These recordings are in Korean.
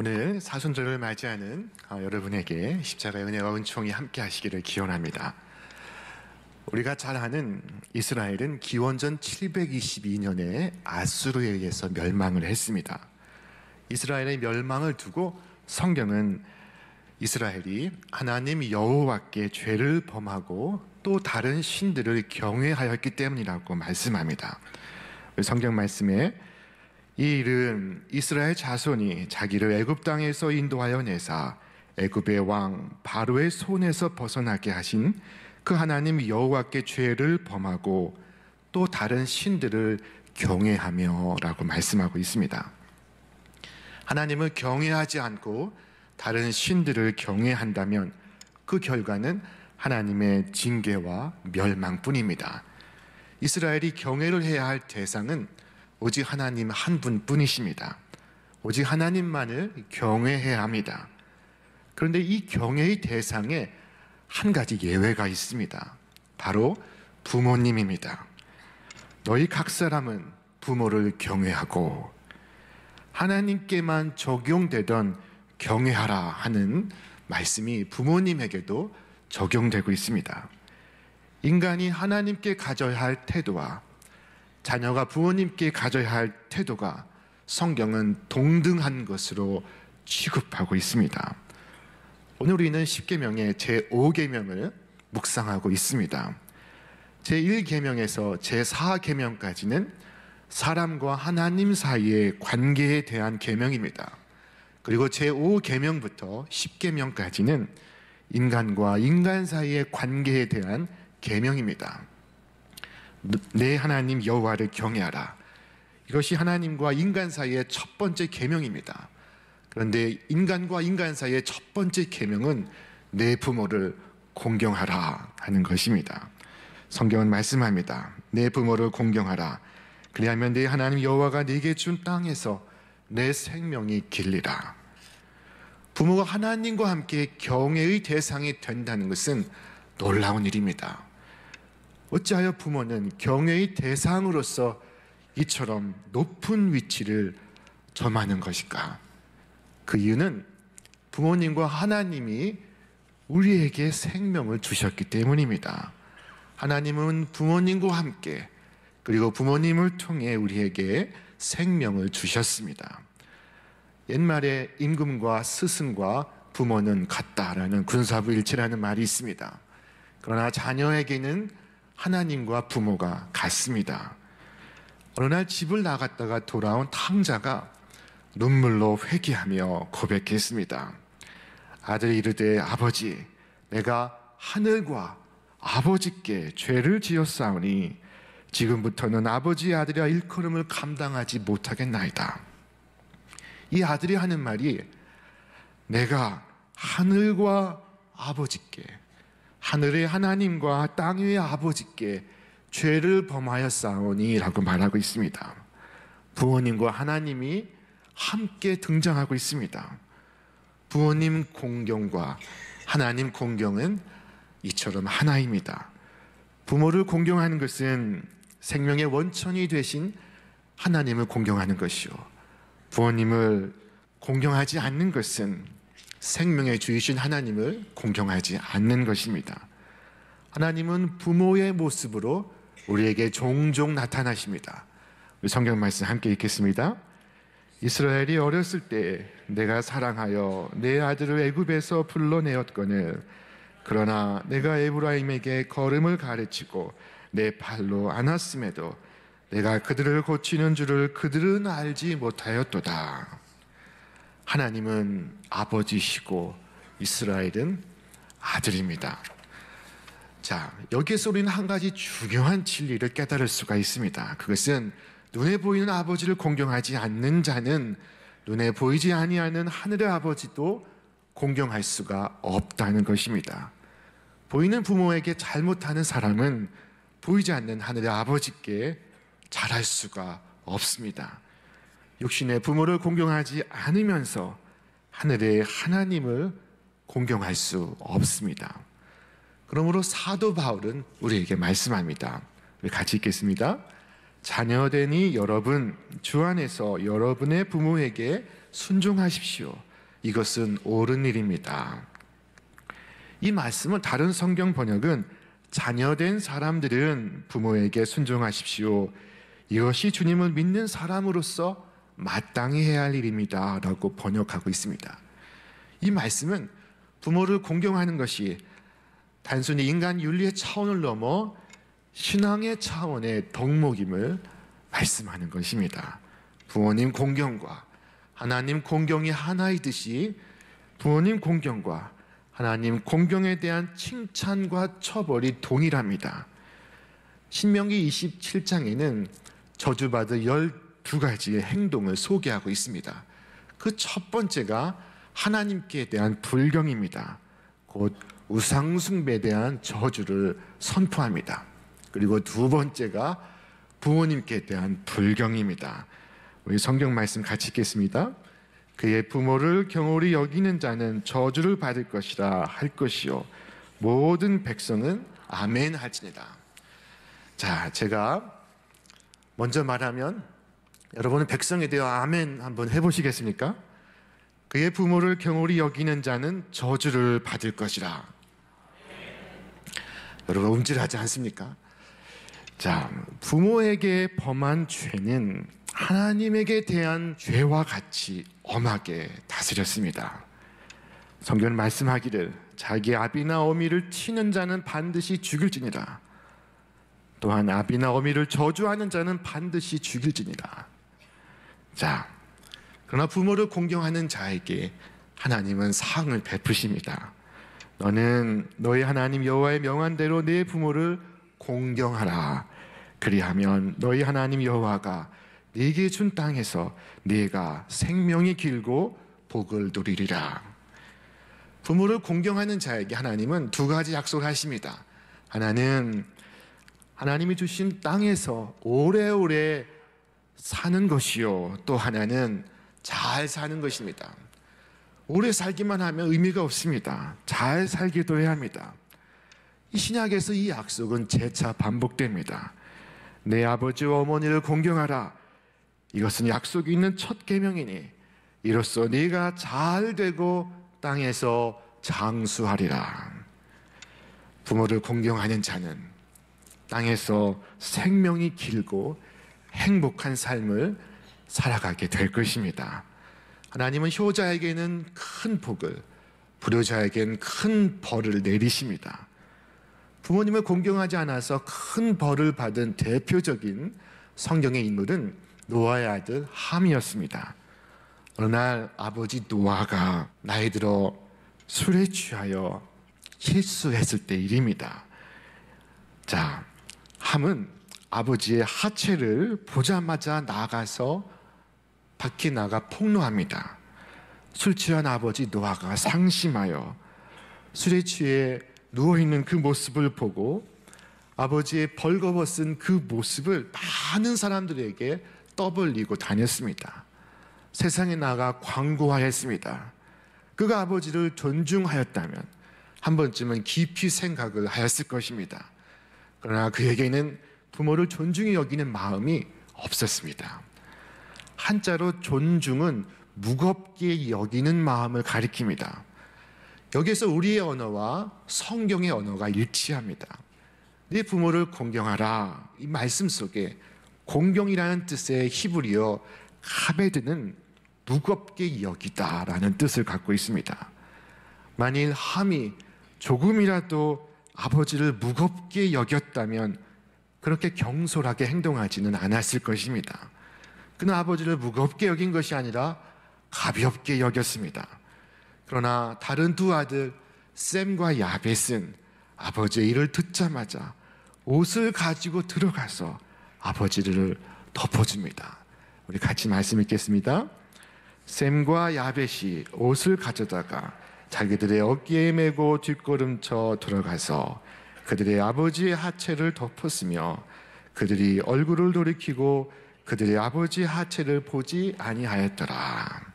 오늘 사순절을 맞이하는 여러분에게 십자가의 은혜와 은총이 함께 하시기를 기원합니다. 우리가 잘 아는 이스라엘은 기원전 722년에 아수르에 의해서 멸망을 했습니다. 이스라엘의 멸망을 두고 성경은 이스라엘이 하나님 여호와께 죄를 범하고 또 다른 신들을 경외하였기 때문이라고 말씀합니다. 성경 말씀에 이 일은 이스라엘 자손이 자기를 애굽 땅에서 인도하여 내사 애굽의 왕 바로의 손에서 벗어나게 하신 그 하나님 여호와께 죄를 범하고 또 다른 신들을 경외하며 라고 말씀하고 있습니다. 하나님을 경외하지 않고 다른 신들을 경외한다면 그 결과는 하나님의 징계와 멸망뿐입니다. 이스라엘이 경외를 해야 할 대상은 오직 하나님 한 분뿐이십니다. 오직 하나님만을 경외해야 합니다. 그런데 이 경외의 대상에 한 가지 예외가 있습니다. 바로 부모님입니다. 너희 각 사람은 부모를 경외하고, 하나님께만 적용되던 경외하라 하는 말씀이 부모님에게도 적용되고 있습니다. 인간이 하나님께 가져야 할 태도와 자녀가 부모님께 가져야 할 태도가 성경은 동등한 것으로 취급하고 있습니다. 오늘 우리는 십계명의 제5계명을 묵상하고 있습니다. 제1계명에서 제4계명까지는 사람과 하나님 사이의 관계에 대한 계명입니다. 그리고 제5계명부터 10계명까지는 인간과 인간 사이의 관계에 대한 계명입니다. 내 하나님 여호와를 경외하라. 이것이 하나님과 인간 사이의 첫 번째 계명입니다. 그런데 인간과 인간 사이의 첫 번째 계명은 내 부모를 공경하라 하는 것입니다. 성경은 말씀합니다. 내 부모를 공경하라. 그리하면 내 하나님 여호와가 네게 준 땅에서 내 생명이 길리라. 부모가 하나님과 함께 경외의 대상이 된다는 것은 놀라운 일입니다. 어찌하여 부모는 경외의 대상으로서 이처럼 높은 위치를 점하는 것일까? 그 이유는 부모님과 하나님이 우리에게 생명을 주셨기 때문입니다. 하나님은 부모님과 함께 그리고 부모님을 통해 우리에게 생명을 주셨습니다. 옛말에 임금과 스승과 부모는 같다라는 군사부일체라는 말이 있습니다. 그러나 자녀에게는 하나님과 부모가 같습니다. 어느 날 집을 나갔다가 돌아온 탕자가 눈물로 회개하며 고백했습니다. 아들이 이르되 아버지, 내가 하늘과 아버지께 죄를 지었사오니 지금부터는 아버지의 아들이라 일컬음을 감당하지 못하겠나이다. 이 아들이 하는 말이 내가 하늘과 아버지께, 하늘의 하나님과 땅 위의 아버지께 죄를 범하였사오니 라고 말하고 있습니다. 부모님과 하나님이 함께 등장하고 있습니다. 부모님 공경과 하나님 공경은 이처럼 하나입니다. 부모를 공경하는 것은 생명의 원천이 되신 하나님을 공경하는 것이요, 부모님을 공경하지 않는 것은 생명의 주이신 하나님을 공경하지 않는 것입니다. 하나님은 부모의 모습으로 우리에게 종종 나타나십니다. 우리 성경 말씀 함께 읽겠습니다. 이스라엘이 어렸을 때 내가 사랑하여 내 아들을 애굽에서 불러내었거늘 그러나 내가 에브라임에게 걸음을 가르치고 내 발로 안았음에도 내가 그들을 고치는 줄을 그들은 알지 못하였도다. 하나님은 아버지시고 이스라엘은 아들입니다. 자, 여기에서 우리는 한 가지 중요한 진리를 깨달을 수가 있습니다. 그것은 눈에 보이는 아버지를 공경하지 않는 자는 눈에 보이지 아니하는 하늘의 아버지도 공경할 수가 없다는 것입니다. 보이는 부모에게 잘못하는 사람은 보이지 않는 하늘의 아버지께 잘할 수가 없습니다. 육신의 부모를 공경하지 않으면서 하늘의 하나님을 공경할 수 없습니다. 그러므로 사도 바울은 우리에게 말씀합니다. 우리 같이 읽겠습니다. 자녀되니 여러분 주 안에서 여러분의 부모에게 순종하십시오. 이것은 옳은 일입니다. 이 말씀은 다른 성경 번역은 자녀된 사람들은 부모에게 순종하십시오. 이것이 주님을 믿는 사람으로서 마땅히 해야 할 일입니다. 라고 번역하고 있습니다. 이 말씀은 부모를 공경하는 것이 단순히 인간 윤리의 차원을 넘어 신앙의 차원의 덕목임을 말씀하는 것입니다. 부모님 공경과 하나님 공경이 하나이듯이 부모님 공경과 하나님 공경에 대한 칭찬과 처벌이 동일합니다. 신명기 27장에는 저주받을 12가지의 행동을 소개하고 있습니다. 그 첫 번째가 하나님께 대한 불경입니다. 곧 우상 숭배에 대한 저주를 선포합니다. 그리고 두 번째가 부모님께 대한 불경입니다. 우리 성경 말씀 같이 읽겠습니다. 그의 부모를 경홀히 여기는 자는 저주를 받을 것이라 할 것이요 모든 백성은 아멘 할지니라. 자, 제가 먼저 말하면 여러분은 백성에 대해 아멘 한번 해보시겠습니까? 그의 부모를 경홀히 여기는 자는 저주를 받을 것이라. 여러분 움찔하지 않습니까? 자, 부모에게 범한 죄는 하나님에게 대한 죄와 같이 엄하게 다스렸습니다. 성경은 말씀하기를 자기 아비나 어미를 치는 자는 반드시 죽일지니라. 또한 아비나 어미를 저주하는 자는 반드시 죽일지니라. 자, 그러나 부모를 공경하는 자에게 하나님은 사항을 베푸십니다. 너는 너희 하나님 여호와의 명한 대로 네 부모를 공경하라. 그리하면 너희 하나님 여호와가 네게 준 땅에서 네가 생명이 길고 복을 누리리라. 부모를 공경하는 자에게 하나님은 두 가지 약속을 하십니다. 하나는 하나님이 주신 땅에서 오래오래 사는 것이요, 또 하나는 잘 사는 것입니다. 오래 살기만 하면 의미가 없습니다. 잘 살기도 해야 합니다. 이 신약에서 이 약속은 재차 반복됩니다. 내 아버지와 어머니를 공경하라. 이것은 약속이 있는 첫 계명이니 이로써 네가 잘 되고 땅에서 장수하리라. 부모를 공경하는 자는 땅에서 생명이 길고 행복한 삶을 살아가게 될 것입니다. 하나님은 효자에게는 큰 복을, 불효자에게는 큰 벌을 내리십니다. 부모님을 공경하지 않아서 큰 벌을 받은 대표적인 성경의 인물은 노아의 아들 함이었습니다. 어느 날 아버지 노아가 나이 들어 술에 취하여 실수했을 때 일입니다. 자, 함은 아버지의 하체를 보자마자 나가서 밖에 나가 폭로합니다. 술 취한 아버지 노아가 상심하여 술에 취해 누워있는 그 모습을 보고 아버지의 벌거벗은 그 모습을 많은 사람들에게 떠벌리고 다녔습니다. 세상에 나가 광고하였습니다. 그가 아버지를 존중하였다면 한 번쯤은 깊이 생각을 하였을 것입니다. 그러나 그에게는 부모를 존중히 여기는 마음이 없었습니다. 한자로 존중은 무겁게 여기는 마음을 가리킵니다. 여기서 우리의 언어와 성경의 언어가 일치합니다. 네 부모를 공경하라. 이 말씀 속에 공경이라는 뜻의 히브리어 카베드는 무겁게 여기다라는 뜻을 갖고 있습니다. 만일 함이 조금이라도 아버지를 무겁게 여겼다면 그렇게 경솔하게 행동하지는 않았을 것입니다. 그는 아버지를 무겁게 여긴 것이 아니라 가볍게 여겼습니다. 그러나 다른 두 아들 셈과 야벳은 아버지의 일을 듣자마자 옷을 가지고 들어가서 아버지를 덮어줍니다. 우리 같이 말씀 읽겠습니다. 셈과 야벳이 옷을 가져다가 자기들의 어깨에 메고 뒷걸음쳐 들어가서 그들의 아버지의 하체를 덮었으며 그들이 얼굴을 돌이키고 그들의 아버지의 하체를 보지 아니하였더라.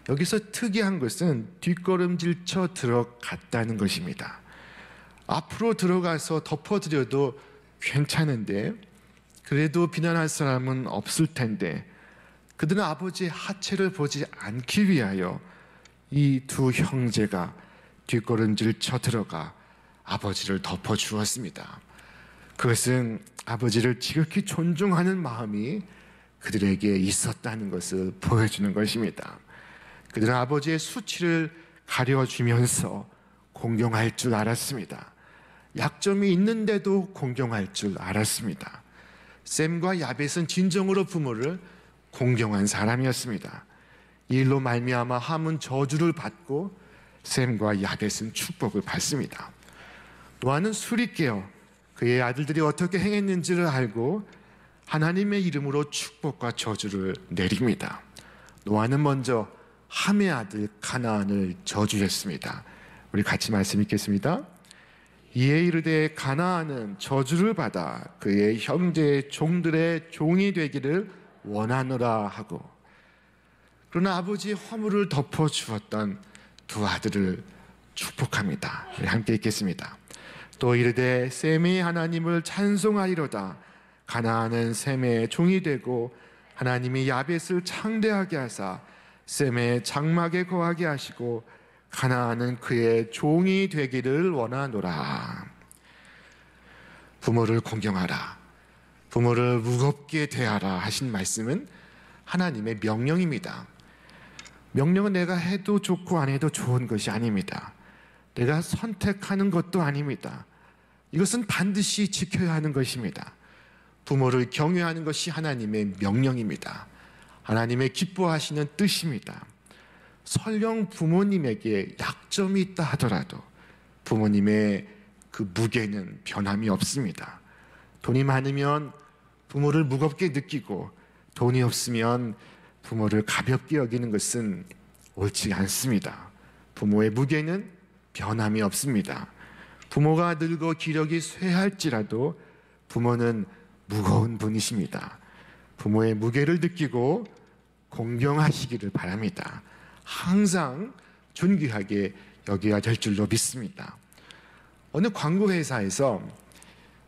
여기서 특이한 것은 뒷걸음질쳐 들어갔다는 것입니다. 앞으로 들어가서 덮어드려도 괜찮은데 그래도 비난할 사람은 없을 텐데 그들은 아버지의 하체를 보지 않기 위하여 이 두 형제가 뒷걸음질 쳐들어가 아버지를 덮어주었습니다. 그것은 아버지를 지극히 존중하는 마음이 그들에게 있었다는 것을 보여주는 것입니다. 그들은 아버지의 수치를 가려주면서 공경할 줄 알았습니다. 약점이 있는데도 공경할 줄 알았습니다. 셈과 야벳은 진정으로 부모를 공경한 사람이었습니다. 이 일로 말미암아 함은 저주를 받고 셈과 야벳은 축복을 받습니다. 노아는 술이 깨어 그의 아들들이 어떻게 행했는지를 알고 하나님의 이름으로 축복과 저주를 내립니다. 노아는 먼저 함의 아들 가나안을 저주했습니다. 우리 같이 말씀 읽겠습니다. 이에 이르되 가나안은 저주를 받아 그의 형제의 종들의 종이 되기를 원하노라 하고, 그러나 아버지의 허물을 덮어주었던 두 아들을 축복합니다. 우리 함께 읽겠습니다. 또 이르되 셈의 하나님을 찬송하리로다. 가나안은 셈의 종이 되고 하나님이 야벳을 창대하게 하사 셈의 장막에 거하게 하시고 가나안은 그의 종이 되기를 원하노라. 부모를 공경하라, 부모를 무겁게 대하라 하신 말씀은 하나님의 명령입니다. 명령은 내가 해도 좋고 안 해도 좋은 것이 아닙니다. 내가 선택하는 것도 아닙니다. 이것은 반드시 지켜야 하는 것입니다. 부모를 경외하는 것이 하나님의 명령입니다. 하나님의 기뻐하시는 뜻입니다. 설령 부모님에게 약점이 있다 하더라도 부모님의 그 무게는 변함이 없습니다. 돈이 많으면 부모를 무겁게 느끼고 돈이 없으면 부모를 가볍게 여기는 것은 옳지 않습니다. 부모의 무게는 변함이 없습니다. 부모가 늙어 기력이 쇠할지라도 부모는 무거운 분이십니다. 부모의 무게를 느끼고 공경하시기를 바랍니다. 항상 존귀하게 여겨야 될 줄로 믿습니다. 어느 광고회사에서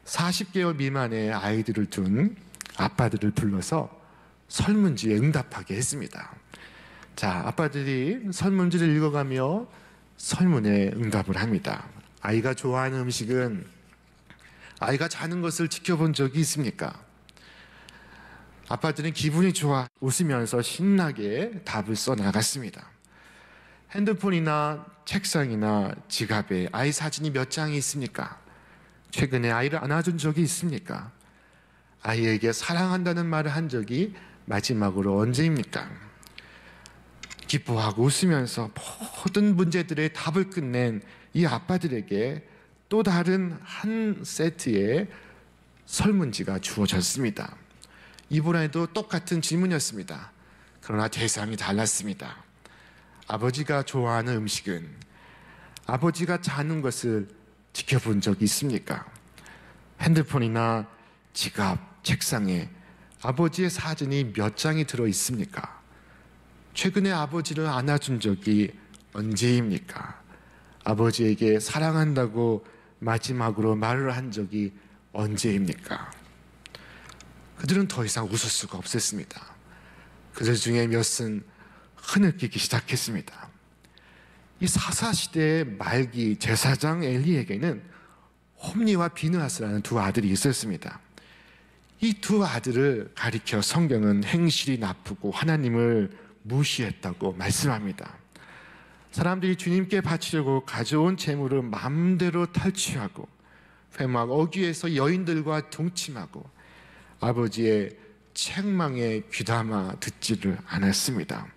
40개월 미만의 아이들을 둔 아빠들을 불러서 설문지에 응답하게 했습니다. 자, 아빠들이 설문지를 읽어가며 설문에 응답을 합니다. 아이가 좋아하는 음식은, 아이가 자는 것을 지켜본 적이 있습니까? 아빠들은 기분이 좋아 웃으면서 신나게 답을 써나갔습니다. 핸드폰이나 책상이나 지갑에 아이 사진이 몇 장이 있습니까? 최근에 아이를 안아준 적이 있습니까? 아이에게 사랑한다는 말을 한 적이 마지막으로 언제입니까? 기뻐하고 웃으면서 모든 문제들의 답을 끝낸 이 아빠들에게 또 다른 한 세트의 설문지가 주어졌습니다. 이번에도 똑같은 질문이었습니다. 그러나 대상이 달랐습니다. 아버지가 좋아하는 음식은, 아버지가 자는 것을 지켜본 적이 있습니까? 핸드폰이나 지갑, 책상에 아버지의 사진이 몇 장이 들어 있습니까? 최근에 아버지를 안아준 적이 언제입니까? 아버지에게 사랑한다고 마지막으로 말을 한 적이 언제입니까? 그들은 더 이상 웃을 수가 없었습니다. 그들 중에 몇은 흐느끼기 시작했습니다. 이 사사시대의 말기 제사장 엘리에게는 홈니와 비느하스라는 두 아들이 있었습니다. 이 두 아들을 가리켜 성경은 행실이 나쁘고 하나님을 무시했다고 말씀합니다. 사람들이 주님께 바치려고 가져온 재물을 마음대로 탈취하고 회막 어귀에서 여인들과 동침하고 아버지의 책망에 귀담아 듣지를 않았습니다.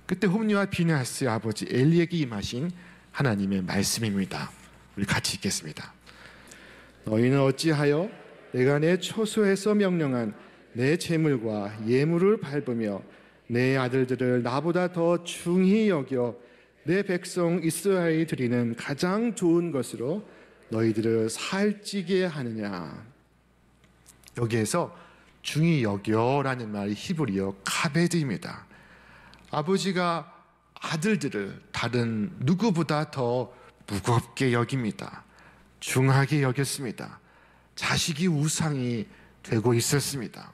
그때 홈니와 비느하스의 아버지 엘리에게 임하신 하나님의 말씀입니다. 우리 같이 읽겠습니다. 너희는 어찌하여 내가 내 초소에서 명령한 내 재물과 예물을 밟으며 내 아들들을 나보다 더 중히 여겨 내 백성 이스라엘이 드리는 가장 좋은 것으로 너희들을 살찌게 하느냐. 여기에서 중히 여겨라는 말이 히브리어 카베드입니다. 아버지가 아들들을 다른 누구보다 더 무겁게 여깁니다. 중하게 여겼습니다. 자식이 우상이 되고 있었습니다.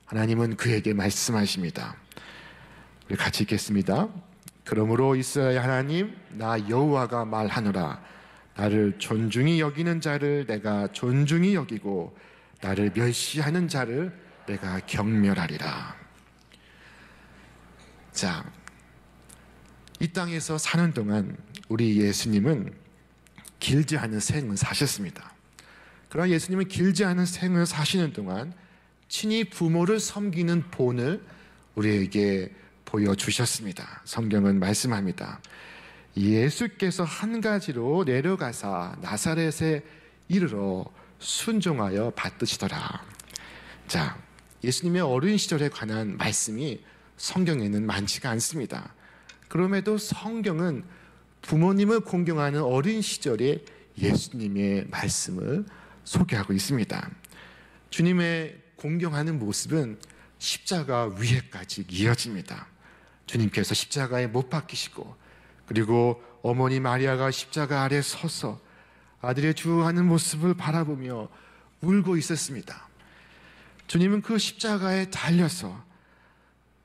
하나님은 그에게 말씀하십니다. 우리 같이 읽겠습니다. 그러므로 이스라엘 하나님 나 여호와가 말하노라. 나를 존중히 여기는 자를 내가 존중히 여기고 나를 멸시하는 자를 내가 경멸하리라. 자, 이 땅에서 사는 동안 우리 예수님은 길지 않은 생을 사셨습니다. 그러나 예수님은 길지 않은 생을 사시는 동안 친히 부모를 섬기는 본을 우리에게 보여주셨습니다. 성경은 말씀합니다. 예수께서 한 가지로 내려가사 나사렛에 이르러 순종하여 받드시더라. 자, 예수님의 어린 시절에 관한 말씀이 성경에는 많지가 않습니다. 그럼에도 성경은 부모님을 공경하는 어린 시절의 예수님의 말씀을 소개하고 있습니다. 주님의 공경하는 모습은 십자가 위에까지 이어집니다. 주님께서 십자가에 못 박히시고 그리고 어머니 마리아가 십자가 아래 서서 아들의 주하는 모습을 바라보며 울고 있었습니다. 주님은 그 십자가에 달려서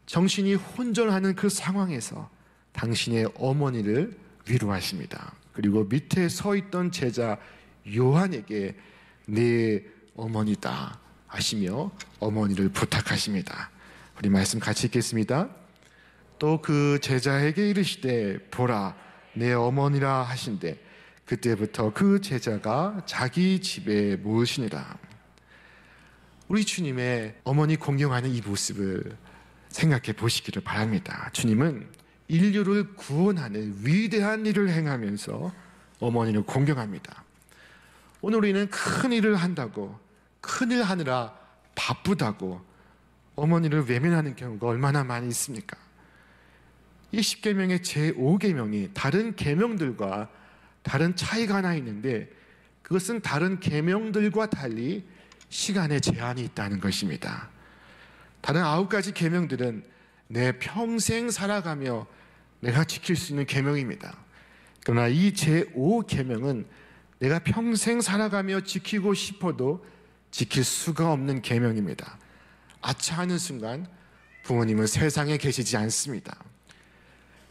정신이 혼돈하는 그 상황에서 당신의 어머니를 위로하십니다. 그리고 밑에 서 있던 제자 요한에게 내 어머니다 하시며 어머니를 부탁하십니다. 우리 말씀 같이 읽겠습니다. 또 그 제자에게 이르시되 보라 내 어머니라 하신대 그때부터 그 제자가 자기 집에 모으시니라. 우리 주님의 어머니 공경하는 이 모습을 생각해 보시기를 바랍니다. 주님은 인류를 구원하는 위대한 일을 행하면서 어머니를 공경합니다. 오늘 우리는 큰 일을 한다고 큰 일 하느라 바쁘다고 어머니를 외면하는 경우가 얼마나 많이 있습니까? 이 10계명의 제5계명이 다른 계명들과 다른 차이가 하나 있는데 그것은 다른 계명들과 달리 시간의 제한이 있다는 것입니다. 다른 9가지 계명들은 내 평생 살아가며 내가 지킬 수 있는 계명입니다. 그러나 이 제5계명은 내가 평생 살아가며 지키고 싶어도 지킬 수가 없는 계명입니다. 아차 하는 순간 부모님은 세상에 계시지 않습니다.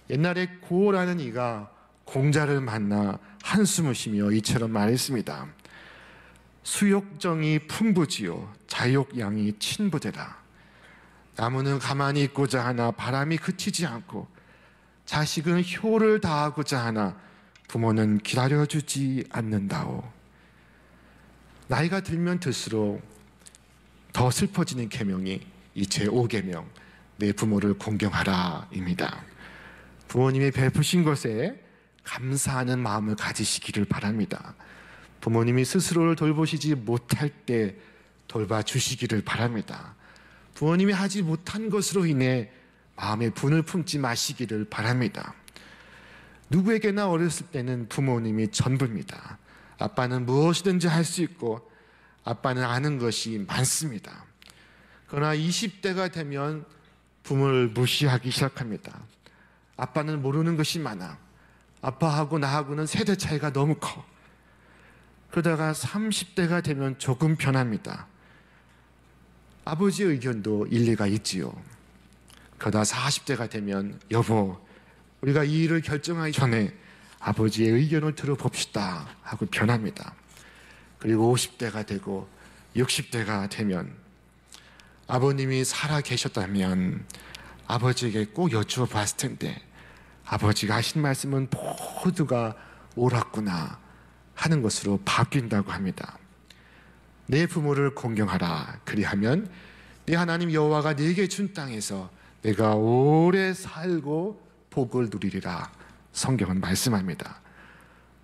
옛날에 고라는 이가 공자를 만나 한숨을 쉬며 이처럼 말했습니다. 수욕정이 풍부지요 자욕양이 친부되다. 나무는 가만히 있고자 하나 바람이 그치지 않고 자식은 효를 다하고자 하나 부모는 기다려주지 않는다오. 나이가 들면 들수록 더 슬퍼지는 계명이 이 제5계명 내 부모를 공경하라입니다. 부모님이 베푸신 것에 감사하는 마음을 가지시기를 바랍니다. 부모님이 스스로를 돌보시지 못할 때 돌봐주시기를 바랍니다. 부모님이 하지 못한 것으로 인해 마음에 분을 품지 마시기를 바랍니다. 누구에게나 어렸을 때는 부모님이 전부입니다. 아빠는 무엇이든지 할 수 있고 아빠는 아는 것이 많습니다. 그러나 20대가 되면 부모를 무시하기 시작합니다. 아빠는 모르는 것이 많아. 아빠하고 나하고는 세대 차이가 너무 커. 그러다가 30대가 되면 조금 변합니다. 아버지의 의견도 일리가 있지요. 그러다 40대가 되면 여보, 우리가 이 일을 결정하기 전에 아버지의 의견을 들어봅시다 하고 변합니다. 그리고 50대가 되고 60대가 되면 아버님이 살아 계셨다면 아버지에게 꼭 여쭈어 봤을 텐데 아버지가 하신 말씀은 모두가 옳았구나 하는 것으로 바뀐다고 합니다. 내 부모를 공경하라. 그리하면 네 하나님 여호와가 네게 준 땅에서 내가 오래 살고 복을 누리리라. 성경은 말씀합니다.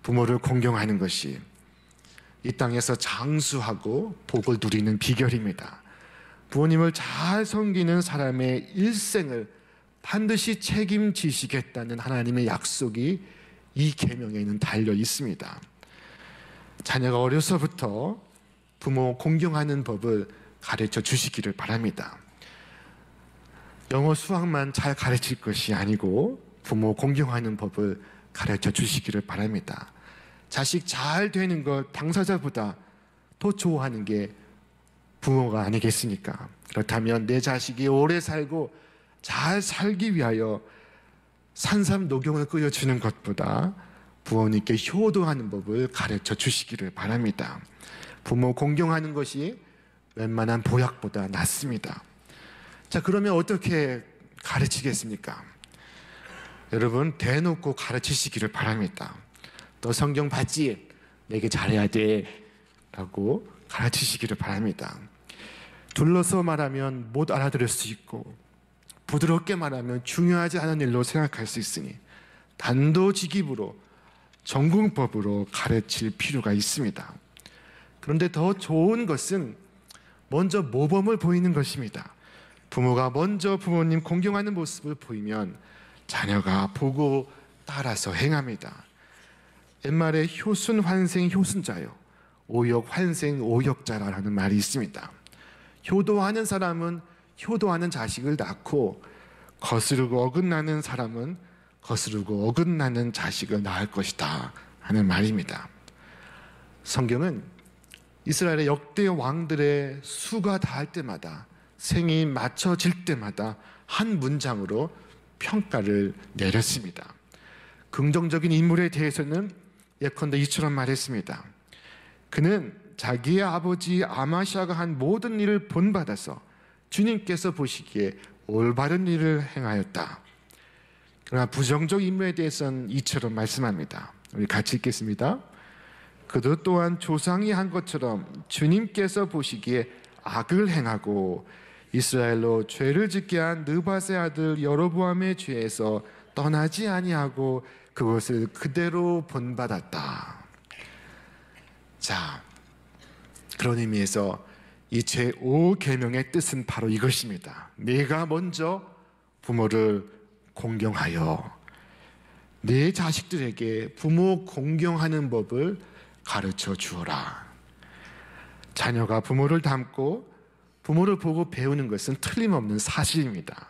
부모를 공경하는 것이 이 땅에서 장수하고 복을 누리는 비결입니다. 부모님을 잘 섬기는 사람의 일생을 반드시 책임지시겠다는 하나님의 약속이 이 계명에는 달려 있습니다. 자녀가 어려서부터 부모 공경하는 법을 가르쳐 주시기를 바랍니다. 영어 수학만 잘 가르칠 것이 아니고 부모 공경하는 법을 가르쳐 주시기를 바랍니다. 자식 잘 되는 것 당사자보다 더 좋아하는 게 부모가 아니겠습니까? 그렇다면 내 자식이 오래 살고 잘 살기 위하여 산삼 녹용을 끓여주는 것보다 부모님께 효도하는 법을 가르쳐 주시기를 바랍니다. 부모 공경하는 것이 웬만한 보약보다 낫습니다. 자, 그러면 어떻게 가르치겠습니까? 여러분, 대놓고 가르치시기를 바랍니다. 너 성경 봤지? 내게 잘해야 돼 라고 가르치시기를 바랍니다. 둘러서 말하면 못 알아들을 수 있고 부드럽게 말하면 중요하지 않은 일로 생각할 수 있으니 단도직입으로 전공법으로 가르칠 필요가 있습니다. 그런데 더 좋은 것은 먼저 모범을 보이는 것입니다. 부모가 먼저 부모님 공경하는 모습을 보이면 자녀가 보고 따라서 행합니다. 옛말에 효순 환생 효순자요, 오역 환생 오역자라는 말이 있습니다. 효도하는 사람은 효도하는 자식을 낳고 거스르고 어긋나는 사람은 거스르고 어긋나는 자식을 낳을 것이다 하는 말입니다. 성경은 이스라엘의 역대 왕들의 수가 다할 때마다, 생이 맞춰질 때마다 한 문장으로 평가를 내렸습니다. 긍정적인 인물에 대해서는 예컨대 이처럼 말했습니다. 그는 자기의 아버지 아마시아가 한 모든 일을 본받아서 주님께서 보시기에 올바른 일을 행하였다. 그러나 부정적 인물에 대해서는 이처럼 말씀합니다. 우리 같이 읽겠습니다. 그도 또한 조상이 한 것처럼 주님께서 보시기에 악을 행하고 이스라엘로 죄를 짓게 한 느밧의 아들 여로보암의 죄에서 떠나지 아니하고 그것을 그대로 본받았다. 자, 그런 의미에서 이 제5계명의 뜻은 바로 이것입니다. 내가 먼저 부모를 공경하여 내 자식들에게 부모 공경하는 법을 가르쳐 주어라. 자녀가 부모를 닮고 부모를 보고 배우는 것은 틀림없는 사실입니다.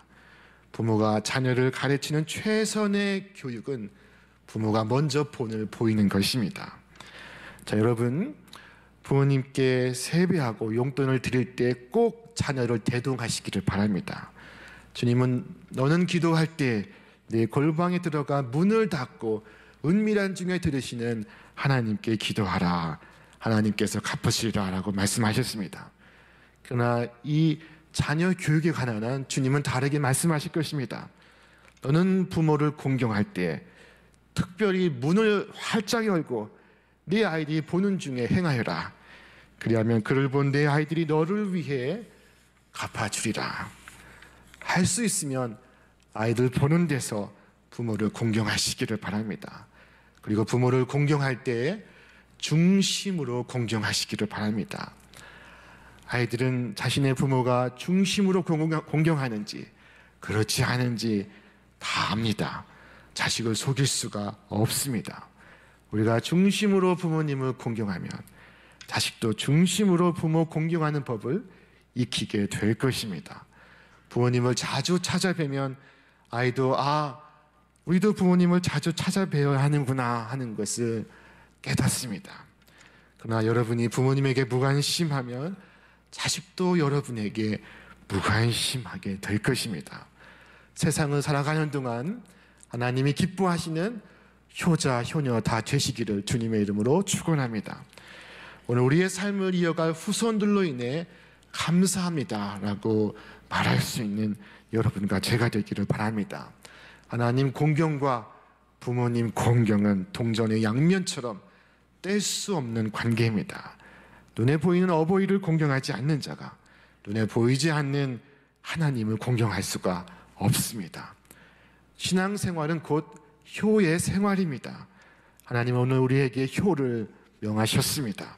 부모가 자녀를 가르치는 최선의 교육은 부모가 먼저 본을 보이는 것입니다. 자, 여러분, 부모님께 세배하고 용돈을 드릴 때 꼭 자녀를 대동하시기를 바랍니다. 주님은 너는 기도할 때 내 골방에 들어가 문을 닫고 은밀한 중에 들으시는 하나님께 기도하라. 하나님께서 갚으시리라 라고 말씀하셨습니다. 그러나 이 자녀 교육에 관한 한 주님은 다르게 말씀하실 것입니다. 너는 부모를 공경할 때 특별히 문을 활짝 열고 네 아이들이 보는 중에 행하여라. 그리하면 그를 본 내 아이들이 너를 위해 갚아주리라. 할 수 있으면 아이들 보는 데서 부모를 공경하시기를 바랍니다. 그리고 부모를 공경할 때 중심으로 공경하시기를 바랍니다. 아이들은 자신의 부모가 중심으로 공경하는지 그렇지 않은지 다 압니다. 자식을 속일 수가 없습니다. 우리가 중심으로 부모님을 공경하면 자식도 중심으로 부모 공경하는 법을 익히게 될 것입니다. 부모님을 자주 찾아뵈면 아이도 우리도 부모님을 자주 찾아뵈어야 하는구나 하는 것을 깨닫습니다. 그러나 여러분이 부모님에게 무관심하면 자식도 여러분에게 무관심하게 될 것입니다. 세상을 살아가는 동안 하나님이 기뻐하시는 효자, 효녀 다 되시기를 주님의 이름으로 축원합니다. 오늘 우리의 삶을 이어갈 후손들로 인해 감사합니다 라고 말할 수 있는 여러분과 제가 되기를 바랍니다. 하나님 공경과 부모님 공경은 동전의 양면처럼 뗄 수 없는 관계입니다. 눈에 보이는 어버이를 공경하지 않는 자가 눈에 보이지 않는 하나님을 공경할 수가 없습니다. 신앙생활은 곧 효의 생활입니다. 하나님은 오늘 우리에게 효를 명하셨습니다.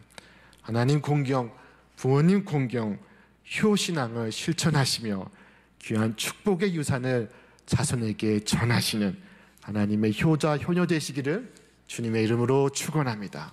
하나님 공경, 부모님 공경, 효신앙을 실천하시며 귀한 축복의 유산을 자손에게 전하시는 하나님의 효자, 효녀 되시기를 주님의 이름으로 축원합니다.